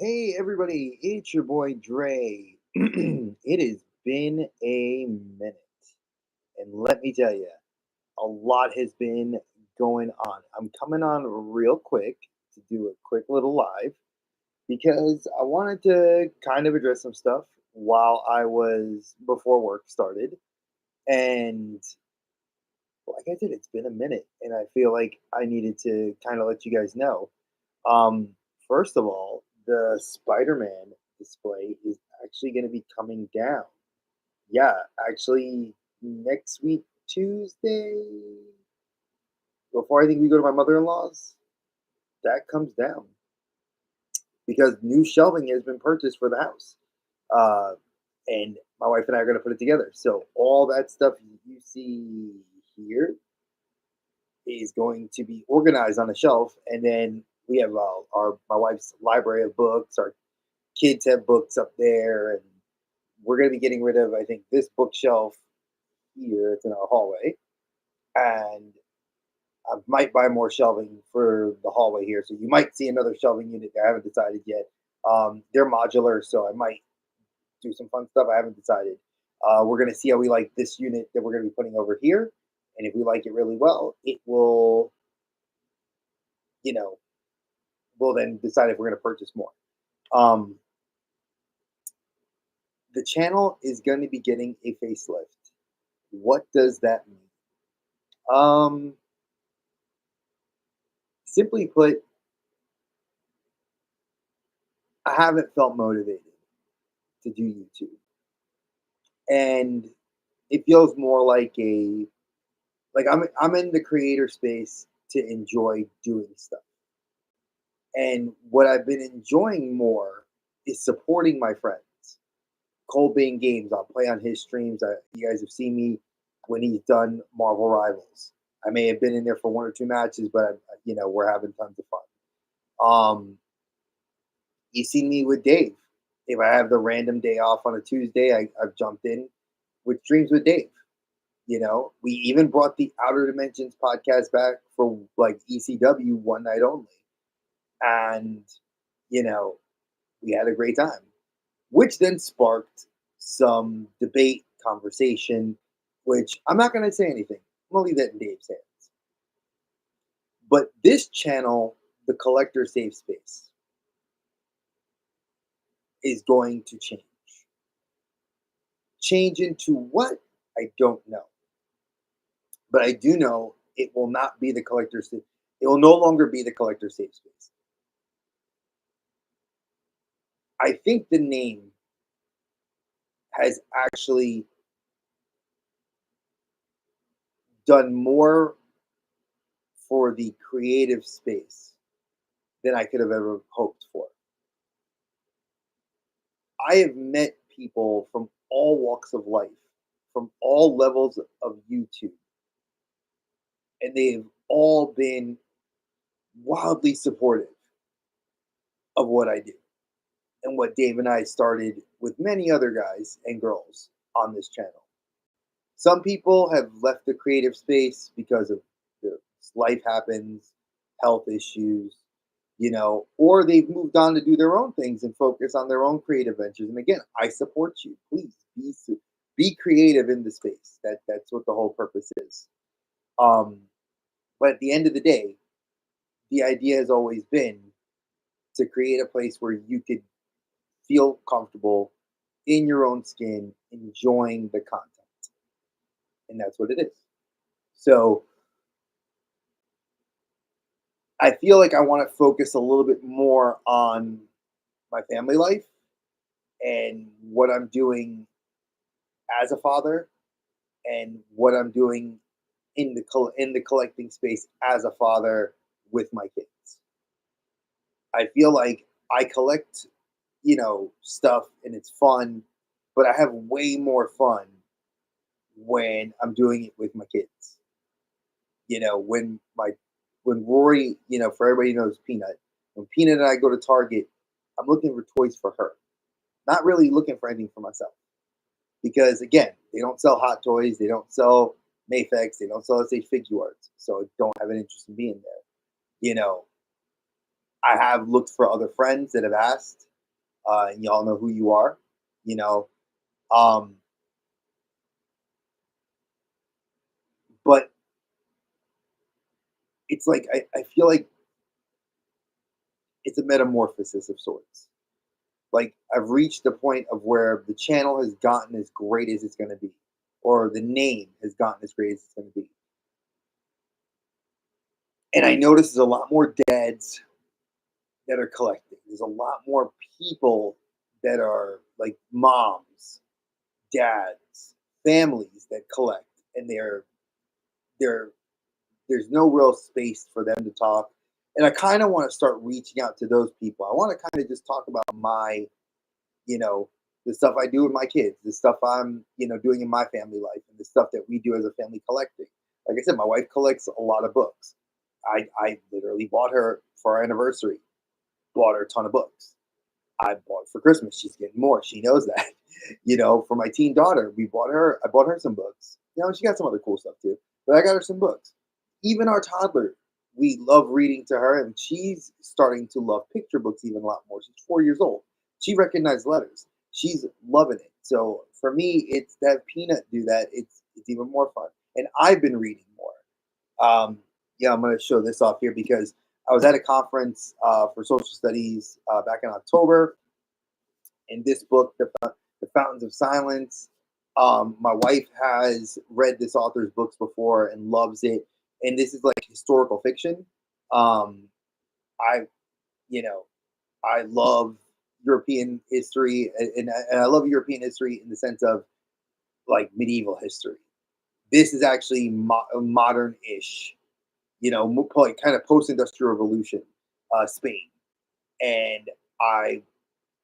Hey everybody, it's your boy Dre. It has been a minute, and let me tell you, a lot has been going on. I'm coming on real quick to do a quick little live because I wanted to kind of address some stuff while I was before work started. And like I said, it's been a minute, and I feel like I needed to kind of let you guys know. Um, First of all, the Spider-Man display is actually going to be coming down. Yeah, actually, next week, Tuesday, before I think we go to my mother-in-law's, that comes down because new shelving has been purchased for the house. Uh, and my wife and I are going to put it together. So all that stuff you see here is going to be organized on a shelf, and then we have our my wife's library of books. Our kids have books up there, and we're going to be getting rid of, I think, this bookshelf here. It's in our hallway, and I might buy more shelving for the hallway here. So you might see another shelving unit. I haven't decided yet. They're modular, so I might do some fun stuff. I haven't decided. We're going to see how we like this unit that we're going to be putting over here, and if we like it really well, it will, you know, we'll then decide if we're going to purchase more. Um, the channel is going to be getting a facelift. What does that mean? Um, Simply put, I haven't felt motivated to do YouTube, and it feels more like I'm in the creator space to enjoy doing stuff. And what I've been enjoying more is supporting my friends. Cole Bane Games, I'll play on his streams. You guys have seen me when he's done Marvel Rivals. I may have been in there for one or two matches, but we're having tons of fun. Um, you seen me with Dave. If I have the random day off on a Tuesday, I've jumped in with streams with Dave. We even brought the Outer Dimensions podcast back for like ECW one night only, and you know we had a great time, which then sparked some debate, conversation, which I'm not going to say anything. I'm going to leave that in Dave's hands. But this channel, the collector safe space, is going to change. Change into what? I don't know. But I do know it will not be the collector safe. It will no longer be the collector safe space. I think the name has actually done more for the creative space than I could have ever hoped for. I have met people from all walks of life, from all levels of YouTube, and they've all been wildly supportive of what I do and what Dave and I started with many other guys and girls on this channel. Some people have left the creative space because of their life happens, health issues, or they've moved on to do their own things and focus on their own creative ventures. And again, I support you. Please be creative in the space. That's what the whole purpose is. Um, but at the end of the day, the idea has always been to create a place where you could feel comfortable in your own skin, enjoying the content, and that's what it is. So I feel like I want to focus a little bit more on my family life and what I'm doing as a father and what I'm doing in the collecting space as a father with my kids. I feel like I collect, stuff and it's fun, but I have way more fun when I'm doing it with my kids. When Rory, for everybody who knows Peanut, when Peanut and I go to Target, I'm looking for toys for her, not really looking for anything for myself. Because again, they don't sell hot toys, they don't sell Mafex, they don't sell, let's say, Figuarts, so I don't have an interest in being there. You know, I have looked for other friends that have asked, and y'all know who you are. You know, um, but it's like I feel like it's a metamorphosis of sorts. Like I've reached the point of where the channel has gotten as great as it's going to be, or the name has gotten as great as it's going to be. And I notice there's a lot more dads that are collecting. There's a lot more people that are like moms, dads, families that collect, and they're there's no real space for them to talk. And I kind of want to start reaching out to those people. I want to kind of just talk about my, you know, the stuff I do with my kids, the stuff I'm, doing in my family life, and the stuff that we do as a family collecting. Like I said, my wife collects a lot of books. I literally bought her for our anniversary, bought her a ton of books. I bought for Christmas. She's getting more. She knows that. For my teen daughter, I bought her some books. She got some other cool stuff too. But I got her some books. Even our toddler, we love reading to her, and she's starting to love picture books even a lot more. She's 4 years old. She recognized letters. She's loving it. So for me, it's that Peanut do that. It's even more fun. And I've been reading more. Yeah, I'm going to show this off here because I was at a conference for social studies back in October, and this book, The Fountains of Silence. My wife has read this author's books before and loves it, and this is like historical fiction. Um, I, you know, I love European history, and I love European history in the sense of like medieval history. This is actually modern-ish, like kind of post-industrial revolution, Spain, and I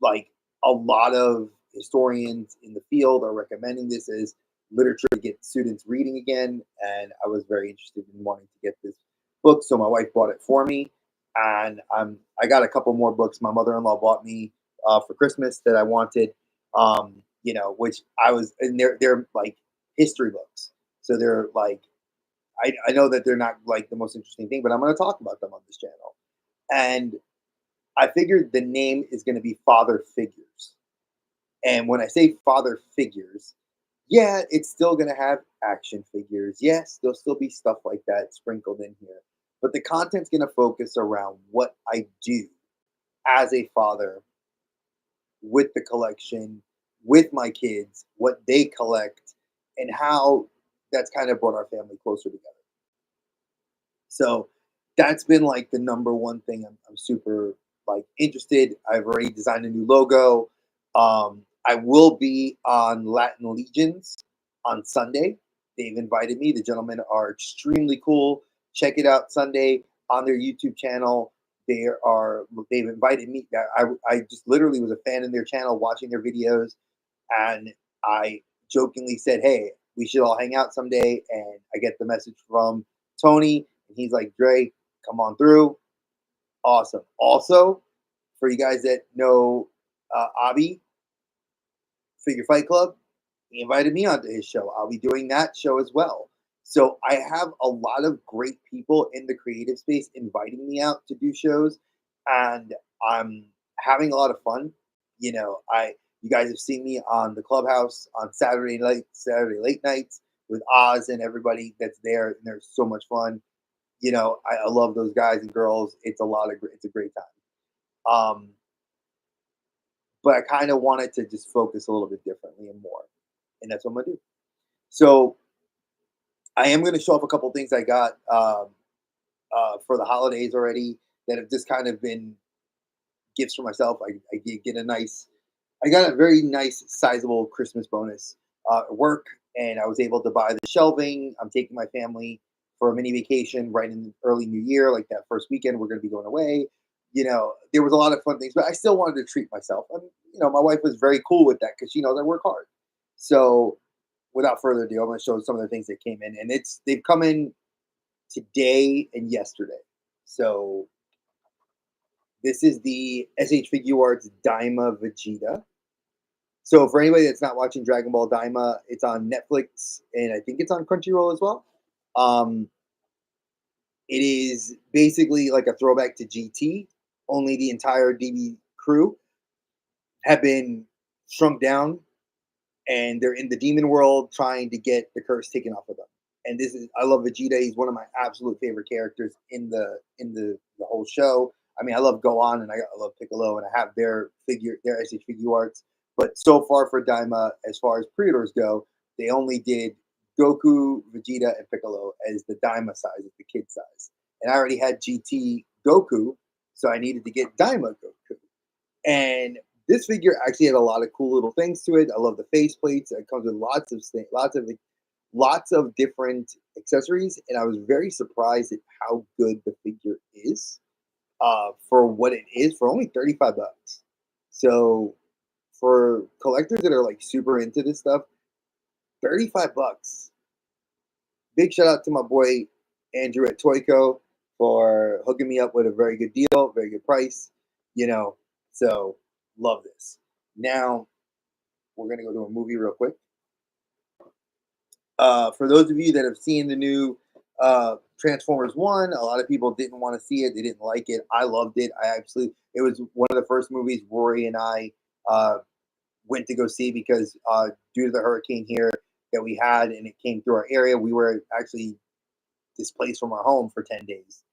like a lot of historians in the field are recommending this as literature to get students reading again. And I was very interested in wanting to get this book, so my wife bought it for me, and I got a couple more books my mother-in-law bought me for Christmas that I wanted. Which I was, and they're like history books, so they're like I know that they're not like the most interesting thing, but I'm going to talk about them on this channel. And I figured the name is going to be Father Figures. And when I say Father Figures, yeah, it's still going to have action figures. Yes, there'll still be stuff like that sprinkled in here. But the content's going to focus around what I do as a father with the collection, with my kids, what they collect, and how that's kind of brought our family closer together. So that's been like the number one thing I'm super like interested. I've already designed a new logo. I will be on Latin Legions on Sunday. They've invited me. The gentlemen are extremely cool. Check it out Sunday on their YouTube channel. They've invited me. I just literally was a fan in their channel, watching their videos, and I jokingly said, "Hey, we should all hang out someday." And I get the message from Tony, and he's like, "Dre, come on through." Awesome. Also, for you guys that know Abby, Figure Fight Club, he invited me onto his show. I'll be doing that show as well. So I have a lot of great people in the creative space inviting me out to do shows, and I'm having a lot of fun. You guys have seen me on the Clubhouse on Saturday late nights with Oz and everybody that's there, and there's so much fun. I love those guys and girls. It's a great time. But I kind of wanted to just focus a little bit differently and more, and that's what I'm gonna do. So I am gonna show off a couple things I got for the holidays already that have just kind of been gifts for myself. I did get I got a very nice, sizable Christmas bonus at work, and I was able to buy the shelving. I'm taking my family for a mini vacation right in the early New Year, like that first weekend. We're going to be going away. There was a lot of fun things, but I still wanted to treat myself. And my wife was very cool with that because she knows I work hard. So, without further ado, I'm going to show some of the things that came in, and they've come in today and yesterday. So this is the SH Figure Arts Daima Vegeta. So for anybody that's not watching Dragon Ball Daima, it's on Netflix and I think it's on Crunchyroll as well. Um, it is basically like a throwback to GT, only the entire DB crew have been shrunk down, and they're in the demon world trying to get the curse taken off of them. And this is, I love Vegeta. He's one of my absolute favorite characters in the whole show. I mean, I love Gohan and I love Piccolo, and I have their actually figure arts. But so far for Daima, as far as pre-orders go, they only did Goku, Vegeta, and Piccolo as the Daima size, as the kid size. And I already had GT Goku, so I needed to get Daima Goku. And this figure actually had a lot of cool little things to it. I love the face plates. It comes with lots of different accessories, and I was very surprised at how good the figure is for what it is for only 35 bucks. So for collectors that are like super into this stuff, 35 bucks. Big shout out to my boy Andrew at Toyco for hooking me up with a very good deal, very good price. You know, so love this. Now we're gonna go to a movie real quick. For those of you that have seen the new Transformers One, a lot of people didn't want to see it. They didn't like it. I loved it. It was one of the first movies Rory and I uh, went to go see because due to the hurricane here that we had and it came through our area, we were actually displaced from our home for 10 days.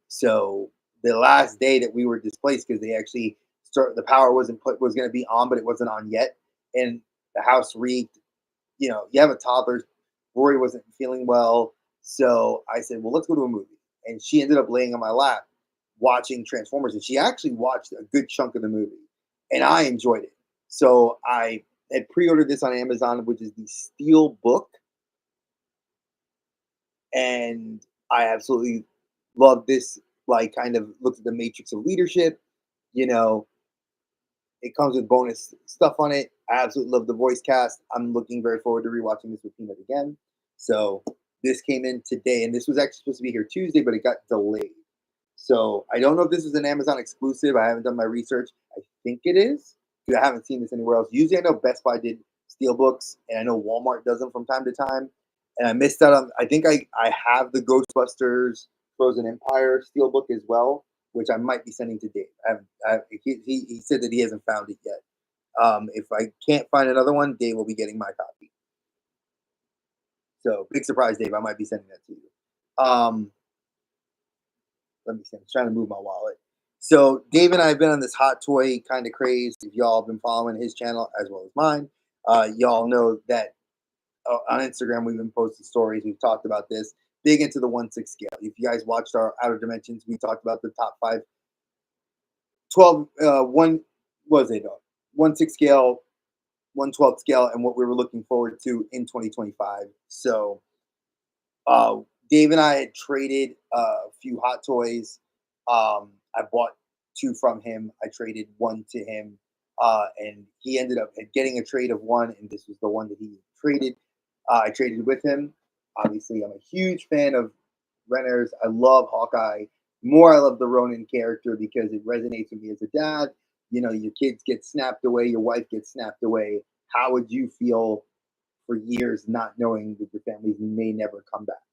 So the last day that we were displaced, because they actually the power was going to be on, but it wasn't on yet, and the house reeked. You know, you have a toddler. Rory wasn't feeling well, so I said, "Well, let's go to a movie." And she ended up laying on my lap watching Transformers, and she actually watched a good chunk of the movie, and I enjoyed it. So I had pre-ordered this on Amazon, which is the Steel Book, and I absolutely love this. Like, kind of looks at the matrix of leadership. You know, it comes with bonus stuff on it. I absolutely love the voice cast. I'm looking very forward to rewatching this with Peanut again. So this came in today, and this was actually supposed to be here Tuesday, but it got delayed. So I don't know if this is an Amazon exclusive. I haven't done my research. I think it is because I haven't seen this anywhere else. Usually, I know Best Buy did Steelbooks, and I know Walmart does them from time to time. And I missed out on. I think I have the Ghostbusters Frozen Empire Steelbook as well, which I might be sending to Dave. He said that he hasn't found it yet. If I can't find another one, Dave will be getting my copy. So big surprise, Dave. I might be sending that to you. Let me see. I'm trying to move my wallet. So Dave and I have been on this hot toy kind of craze. If y'all have been following his channel as well as mine, y'all know that on Instagram we've been posting stories. We've talked about this. Big into the 1/6 scale. If you guys watched our Outer Dimensions, we talked about the top 5 12 one was it 1/6 scale, 1/12 scale, and what we were looking forward to in 2025. So uh, Dave and I had traded a few hot toys. I bought 2 from him. I traded 1 to him, and he ended up getting a trade of 1, and this was the one that he traded. I traded with him. Obviously, I'm a huge fan of Renner's. I love Hawkeye. More, I love the Ronin character because it resonates with me as a dad. You know, your kids get snapped away, your wife gets snapped away. How would you feel for years not knowing that your families may never come back?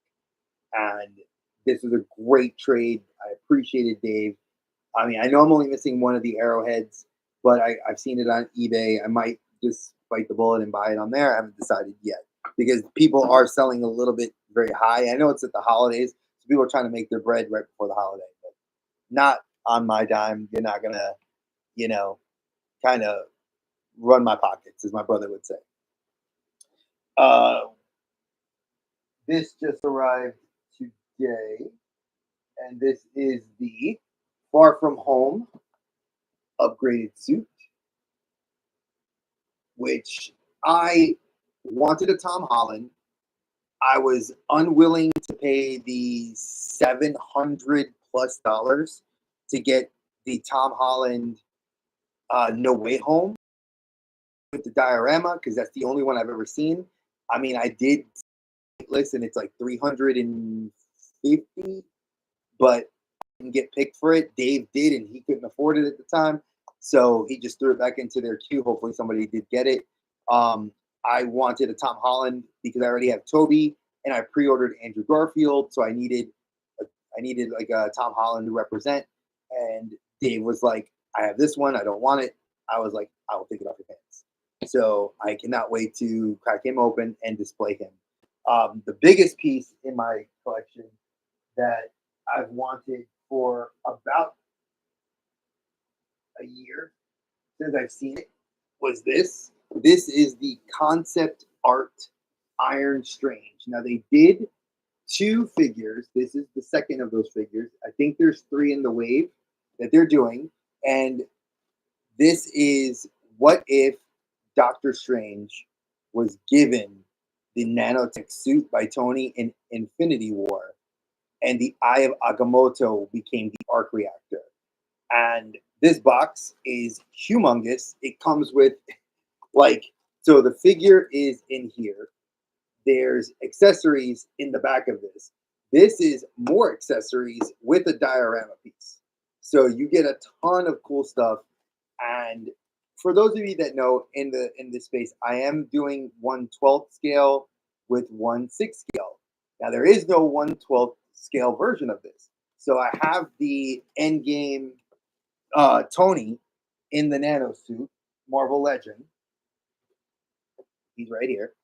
And this was a great trade. I appreciate it, Dave. I mean, I know I'm only missing one of the arrowheads, but I've seen it on eBay. I might just bite the bullet and buy it on there. I haven't decided yet because people are selling a little bit very high. I know it's at the holidays, so people are trying to make their bread right before the holiday, but not on my dime. You're not gonna, you know, kind of run my pockets, as my brother would say. Uh, this just arrived today, and this is the Far From Home upgraded suit, which I wanted a Tom Holland. I was unwilling to pay the $700+ to get the Tom Holland No Way Home with the diorama because that's the only one I've ever seen. I mean, I did listen, it's like 350, but I didn't get picked for it. Dave did, and he couldn't afford it at the time. So he just threw it back into their queue. Hopefully somebody did get it. I wanted a Tom Holland because I already have Toby, and I pre-ordered Andrew Garfield, so I needed like a Tom Holland to represent. And Dave was like, "I have this one. I don't want it." I was like, I will take it off your hands. So I cannot wait to crack him open and display him. The biggest piece in my collection that I've wanted for about a year since I've seen it was this. This is the concept art Iron Strange. Now they did two figures. This is the second of those figures. I think there's three in the wave that they're doing. And this is what if Doctor Strange was given the nanotech suit by Tony in Infinity War, and the Eye of Agamotto became the arc reactor. And this box is humongous. It comes with like, so the figure is in here. There's accessories in the back of this. This is more accessories with a diorama piece. So you get a ton of cool stuff. And for those of you that know, in this space, I am doing 1/12 scale with 1/6 scale. Now there is no 1/12 scale version of this. So I have the Endgame Tony in the nano suit, Marvel Legend. He's right here.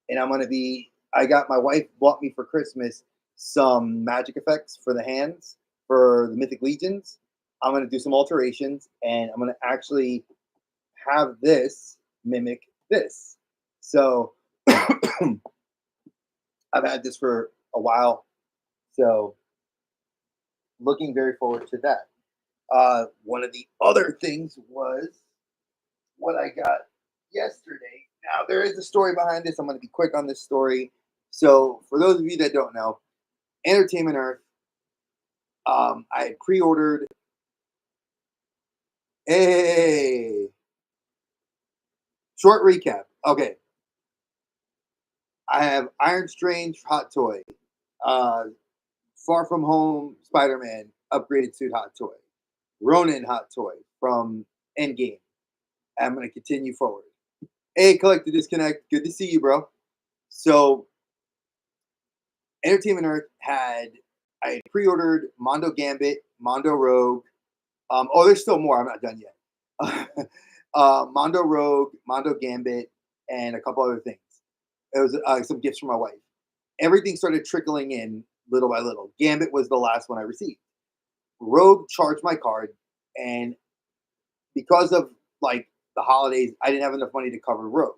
And I'm gonna be. I got my wife bought me for Christmas some magic effects for the hands for the Mythic Legions. I'm gonna do some alterations, and I'm gonna actually have this mimic this. So I've had this for a while, so looking very forward to that. One of the other things was what I got yesterday. Now, there is a story behind this. I'm going to be quick on this story. So, for those of you that don't know, Entertainment Earth, I had pre ordered. Hey, short recap. Okay. I have Iron Strange Hot Toy, uh, Far From Home Spider Man Upgraded Suit Hot Toy, Ronin Hot Toy from Endgame. I'm going to continue forward. Hey, Collective Disconnect. Good to see you, bro. So, Entertainment Earth I had pre-ordered Mondo Gambit, Mondo Rogue. Oh, there's still more. I'm not done yet. Mondo Rogue, Mondo Gambit, and a couple other things. It was some gifts from my wife. Everything started trickling in little by little. Gambit was the last one I received. Rogue charged my card, and because of like the holidays, I didn't have enough money to cover Rogue.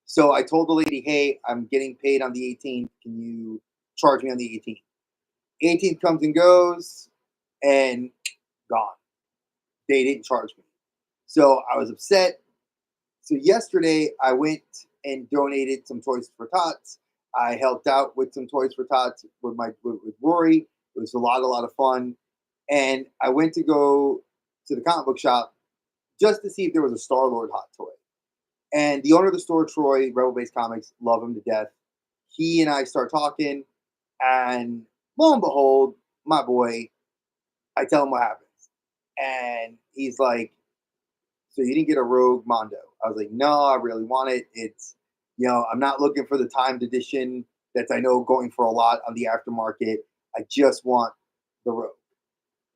So I told the lady, "Hey, I'm getting paid on the 18th. Can you charge me on the 18th?" 18th comes and goes, and gone. They didn't charge me. So I was upset. So yesterday I went and donated some toys for Tots. I helped out with some toys for Tots with Rory. It was a lot of fun. And I went to go to the comic book shop just to see if there was a Star Lord hot toy. And the owner of the store, Troy, Rebel Base Comics, love him to death. He and I start talking, and lo and behold, my boy, I tell him what happens. And he's like, "So you didn't get a Rogue Mondo?" I was like, "No, I really want it. It's, I'm not looking for the timed edition that's I know going for a lot on the aftermarket. I just want the Rogue."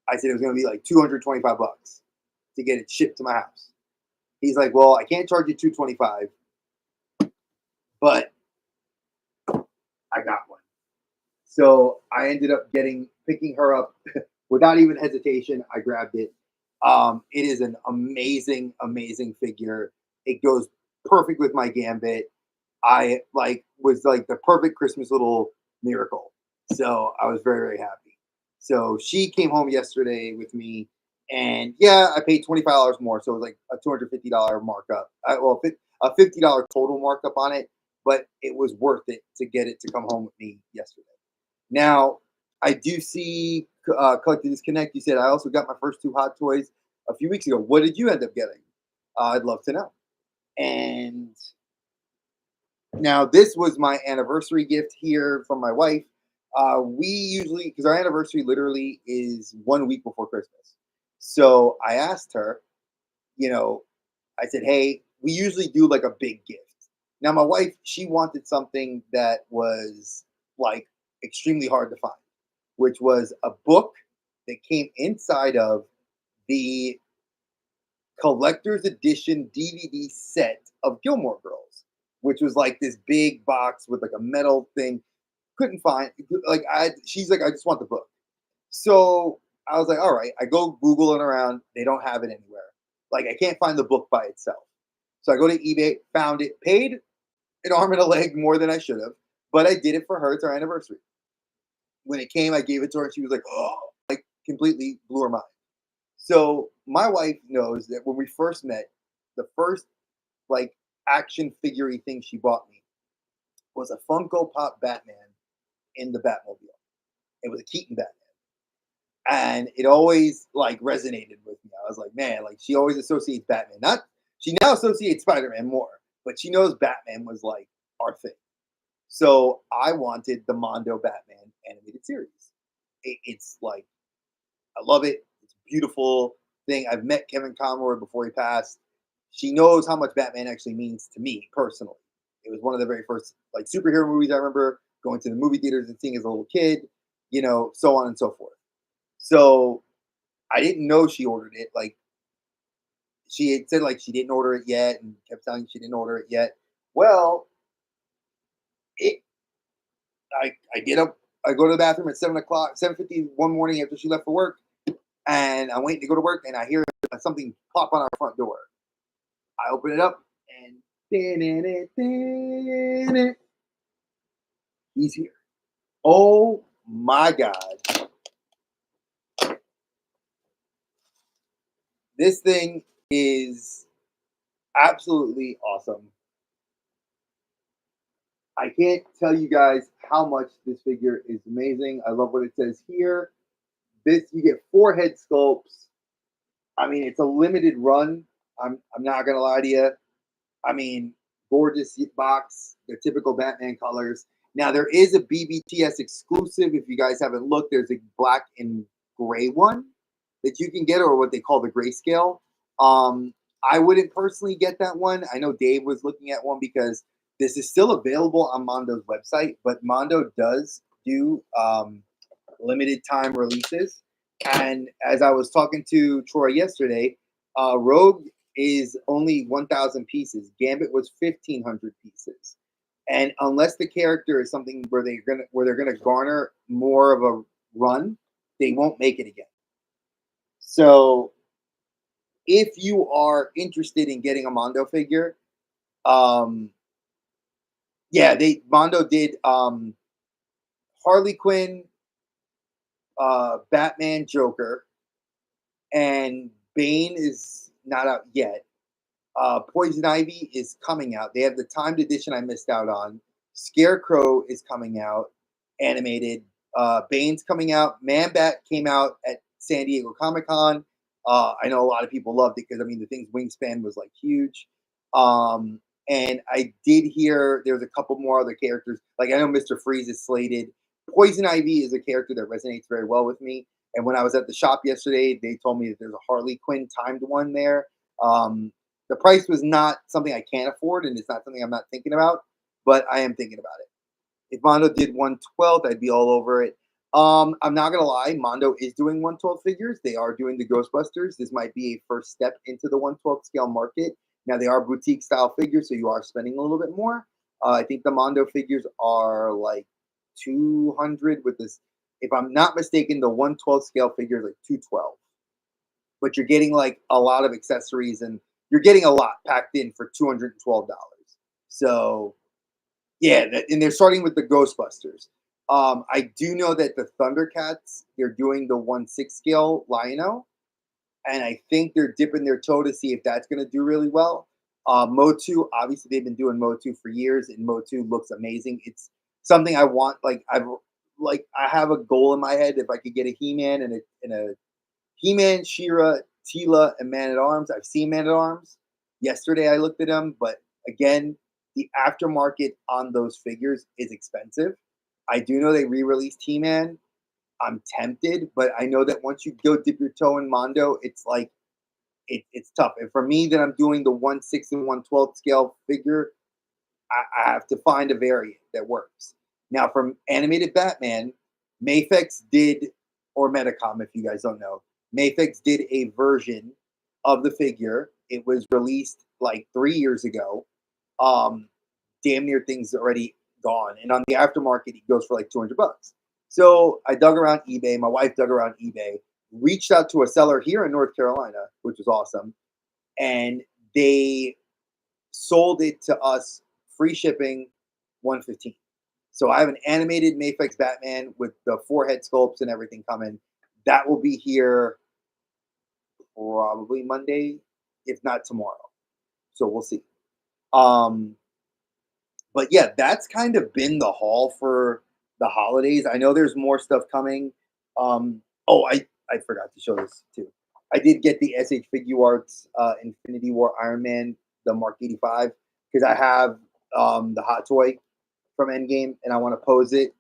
I said it was going to be like $225 to get it shipped to my house. He's like, "Well, I can't charge you $225, but I got one." So I ended up picking her up without even hesitation. I grabbed it. It is an amazing figure. It goes perfect with my Gambit. I was like the perfect Christmas little miracle. So I was very happy. So she came home yesterday with me, and yeah, I paid $25 more, so it was like a $250 markup. A $50 total markup on it, but it was worth it to get it to come home with me yesterday. Now, I do see Collected Disconnect. You said I also got my first two hot toys a few weeks ago. What did you end up getting? I'd love to know. And now this was my anniversary gift here from my wife. We usually, because our anniversary literally is 1 week before Christmas. So I asked her, I said, "Hey, we usually do like a big gift." Now, my wife, she wanted something that was like extremely hard to find, which was a book that came inside of the collector's edition DVD set of Gilmore Girls, which was like this big box with like a metal thing. Couldn't find like I. She's like, I just want the book. So I was like, all right. I go Googling around. They don't have it anywhere. Like I can't find the book by itself. So I go to eBay, found it, paid an arm and a leg more than I should have, but I did it for her. It's our anniversary. When it came, I gave it to her, and she was like, oh, like completely blew her mind. So my wife knows that when we first met, the first like action figure thing she bought me was a Funko Pop Batman in the Batmobile. It was a Keaton Batman. And it always like resonated with me. I was like, man, like she always associates Batman. Not she now associates Spider-Man more, but she knows Batman was like our thing. So I wanted the Mondo Batman animated series. It's like I love it. It's a beautiful thing. I've met Kevin Conroy before he passed. She knows how much Batman actually means to me personally. It was one of the very first like superhero movies I remember going to the movie theaters and seeing as a little kid, so on and so forth. So I didn't know she ordered it. Like she had said, like she didn't order it yet, and kept telling me she didn't order it yet. Well, it I get up, I go to the bathroom at 7 o'clock, 7:50 one morning after she left for work, and I'm waiting to go to work, and I hear something plop on our front door. I open it up, and he's here. Oh my god, this thing is absolutely awesome. I can't tell you guys how much this figure is amazing. I love what it says here. This you get 4 head sculpts. I mean, it's a limited run. I'm not gonna lie to you. I mean, gorgeous box, the typical Batman colors. Now there is a BBTS exclusive. If you guys haven't looked, there's a black and gray one that you can get, or what they call the grayscale. Um, I wouldn't personally get that one. I know Dave was looking at one because this is still available on Mondo's website, but Mondo does do limited time releases. And as I was talking to Troy yesterday, Rogue is only 1,000 pieces. Gambit was 1,500 pieces. And unless the character is something where they're gonna garner more of a run, they won't make it again. So if you are interested in getting a Mondo figure, um, yeah, they Mondo did Harley Quinn, Batman, Joker, and Bane is not out yet. Poison Ivy is coming out. They have the timed edition I missed out on. Scarecrow is coming out, animated. Bane's coming out. Man Bat came out at San Diego Comic Con. I know a lot of people loved it because I mean the thing's wingspan was like huge. And I did hear there's a couple more other characters. Like I know Mr. Freeze is slated. Poison Ivy is a character that resonates very well with me. And when I was at the shop yesterday, they told me that there's a Harley Quinn timed one there. Um, the price was not something I can't afford, and it's not something I'm not thinking about, but I am thinking about it. If Mondo did 1/12, I'd be all over it. I'm not gonna lie, Mondo is doing 1/12 figures. They are doing the Ghostbusters. This might be a first step into the 1/12 scale market. Now they are boutique style figures, so you are spending a little bit more. I think the Mondo figures are like 200 with this. If I'm not mistaken, the 1/12 scale figure is like 212, but you're getting like a lot of accessories and you're getting a lot packed in for $212. So yeah, and they're starting with the Ghostbusters. I do know that the Thundercats they're doing the 1/6 scale Lion-O, and I think they're dipping their toe to see if that's going to do really well. Motu, obviously they've been doing Motu for years, and Motu looks amazing. It's something I want. I have a goal in my head. If I could get a He-Man and a He-Man, She-Ra, Tila, and Man at Arms. I've seen Man at Arms. Yesterday I looked at them, but again, the aftermarket on those figures is expensive. I do know they re-released He-Man. I'm tempted, but I know that once you go dip your toe in Mondo, it's like it's tough. And for me, that I'm doing the 1/6 and 1/12 scale figure, I have to find a variant that works. Now, from animated Batman, Mafex did, or Metacom, if you guys don't know, Mafex did a version of the figure. It was released like 3 years ago. Um, damn near things already gone. And on the aftermarket, it goes for like 200 bucks. So I dug around eBay. My wife dug around eBay, reached out to a seller here in North Carolina, which was awesome. And they sold it to us free shipping 115. So I have an animated Mayflex Batman with the forehead sculpts and everything coming. That will be here probably Monday, if not tomorrow. So we'll see. Um, but yeah, that's kind of been the haul for the holidays. I know there's more stuff coming. I forgot to show this too. I did get the SH Figuarts Infinity War Iron Man, the Mark 85, because I have the hot toy from Endgame and I want to pose it.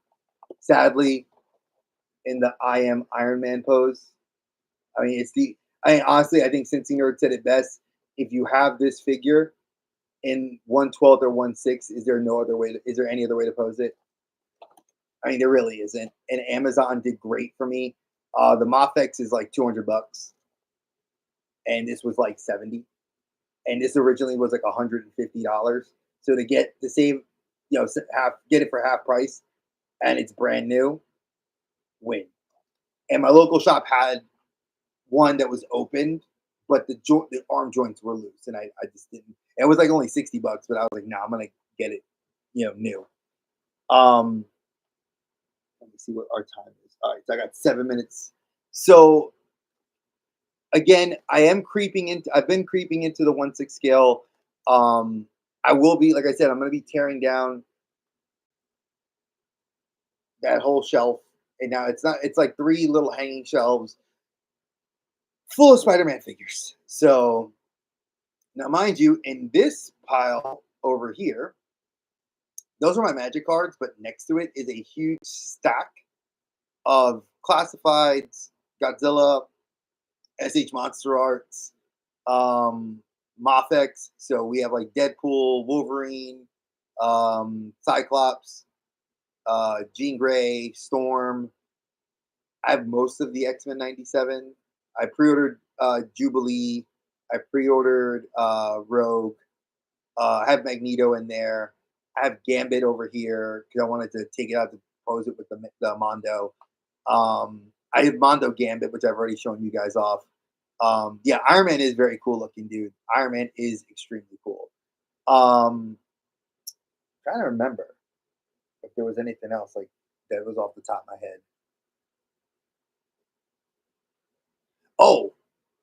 Sadly, in the I am Iron Man pose. I mean, honestly, I think Cincy Nerd said it best. If you have this figure in 1/12 or 1/6, is there any other way to pose it? I mean, there really isn't. And Amazon did great for me. The Mofex is like 200 bucks, and this was like 70. And this originally was like $150. So to save, get it for half price, and it's brand new, win. And my local shop had one that was opened, but the arm joints were loose, and I just didn't. It was like only 60 bucks, but I was like, no, I'm gonna get it, new. Um, Let me see what our time is. All right, so I got 7 minutes. So again, I've been creeping into the 1/6 scale. Um, I will be, like I said, I'm gonna be tearing down that whole shelf. And now it's like three little hanging shelves full of Spider-Man figures. So now, mind you, in this pile over here, those are my magic cards, but next to it is a huge stack of classifieds, Godzilla, SH Monster Arts, Mofex. So we have like Deadpool, Wolverine, Cyclops, Jean Grey, Storm. I have most of the X-Men 97. I pre-ordered Jubilee. I pre-ordered Rogue. I have Magneto in there. I have Gambit over here because I wanted to take it out to pose it with the Mondo. I have Mondo Gambit, which I've already shown you guys off. Yeah, Iron Man is very cool looking, dude. Iron Man is extremely cool. Trying to remember if there was anything else like that was off the top of my head. Oh,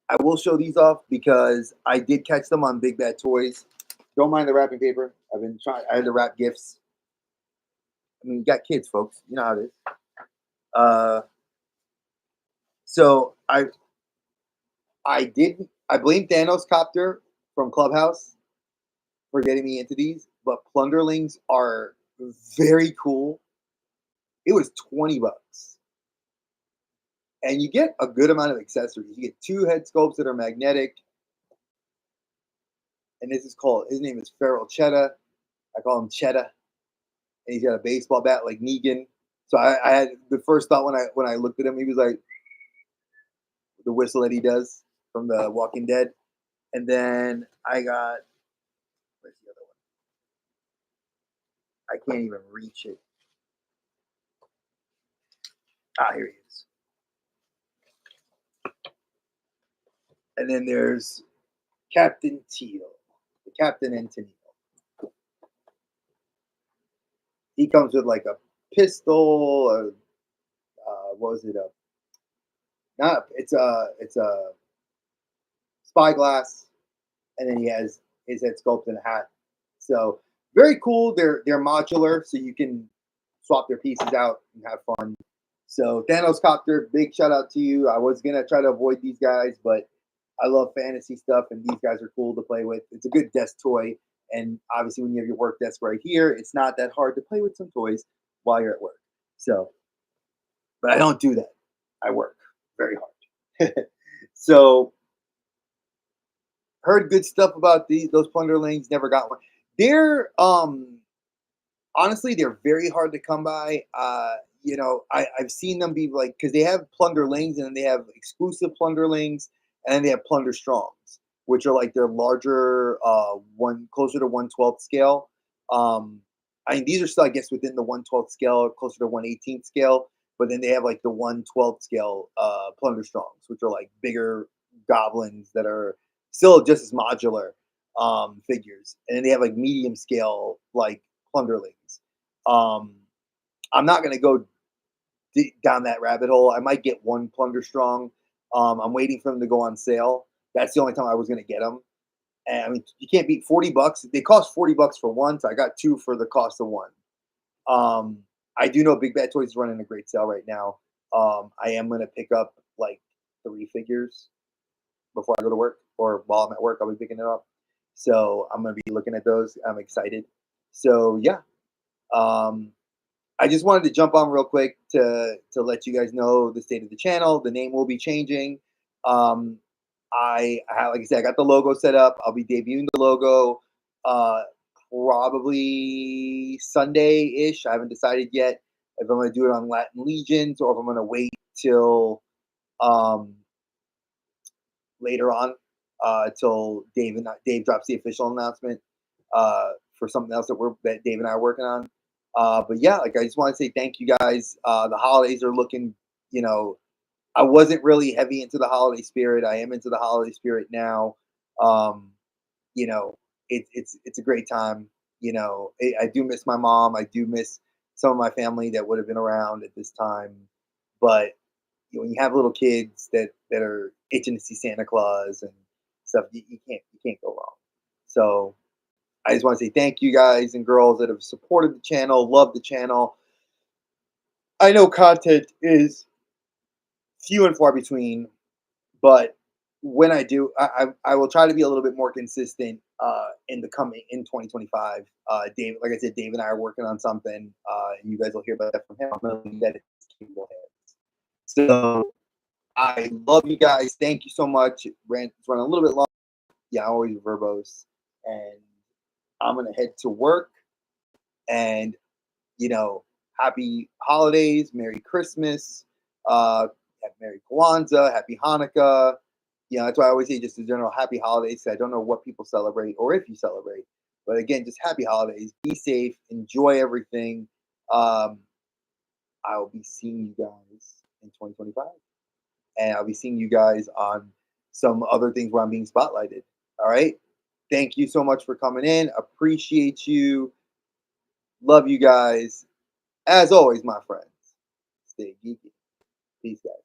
I will show these off because I did catch them on Big Bad Toys. Don't mind the wrapping paper. I've been trying. I had to wrap gifts. I mean, you got kids, folks. You know how it is. Uh, so I blame Thanos Copter from Clubhouse for getting me into these, but Plunderlings are very cool. It was 20 bucks. And you get a good amount of accessories. You get two head sculpts that are magnetic. And his name is Feral Cheddar. I call him Cheddar. And he's got a baseball bat like Negan. So I had the first thought when I looked at him, he was like the whistle that he does from the Walking Dead. And then I got, where's the other one? I can't even reach it. Here he is. And then there's Captain Teal, the Captain and Tennille. He comes with like a pistol, what was it? It's a spyglass, and then he has his head sculpt and a hat. So very cool. They're modular, so you can swap their pieces out and have fun. So Thanos Copter, big shout out to you. I was gonna try to avoid these guys, but I love fantasy stuff, and these guys are cool to play with. It's a good desk toy, and obviously when you have your work desk right here, it's not that hard to play with some toys while you're at work. So, but I don't do that. I work very hard. So heard good stuff about those Plunderlings. Never got one. They're honestly, they're very hard to come by. I've seen them be like, because they have Plunderlings and then they have exclusive Plunderlings, and then they have plunder strongs, which are like their larger, one closer to 1/12 scale. Um, I mean, these are still, I guess, within the 1/12 scale, closer to 1/18 scale. But then they have like the 1/12 scale plunder strongs, which are like bigger goblins that are still just as modular figures. And then they have like medium scale like plunderlings. Um, I'm not gonna go down that rabbit hole. I might get one plunder strong. I'm waiting for them to go on sale. That's the only time I was gonna get them. And I mean, you can't beat $40. They cost $40 for one, so I got two for the cost of one. Um, I do know Big Bad Toys is running a great sale right now. I am gonna pick up like three figures before I go to work, or while I'm at work, I'll be picking it up. So I'm gonna be looking at those. I'm excited. So yeah, um, I just wanted to jump on real quick to let you guys know the state of the channel. The name will be changing. Um, like I said, I got the logo set up. I'll be debuting the logo uh, probably Sunday ish. I haven't decided yet if I'm going to do it on Latin Legions or if I'm going to wait till um, later on till Dave drops the official announcement for something else that Dave and I are working on. But yeah, like I just want to say thank you guys. The holidays are looking, you know, I wasn't really heavy into the holiday spirit. I am into the holiday spirit now. Um, you know, it's a great time. You know, I do miss my mom. I do miss some of my family that would have been around at this time. But when you have little kids that are itching to see Santa Claus and stuff, you can't go wrong. So I just want to say thank you guys and girls that have supported the channel, love the channel. I know content is few and far between, but when I do, I will try to be a little bit more consistent in 2025. Dave, like I said, Dave and I are working on something, and you guys will hear about that from him. I'm gonna leave that in his capable hands. So I love you guys. Thank you so much. It's running a little bit long. Yeah, I'm always verbose, and I'm gonna head to work. And you know, happy holidays, Merry Christmas, Merry Kwanzaa, Happy Hanukkah. You know, that's why I always say just a general happy holidays. I don't know what people celebrate or if you celebrate, but again, just happy holidays. Be safe, enjoy everything. Um, I will be seeing you guys in 2025, and I'll be seeing you guys on some other things where I'm being spotlighted. All right. Thank you so much for coming in. Appreciate you. Love you guys. As always, my friends, stay geeky. Peace, guys.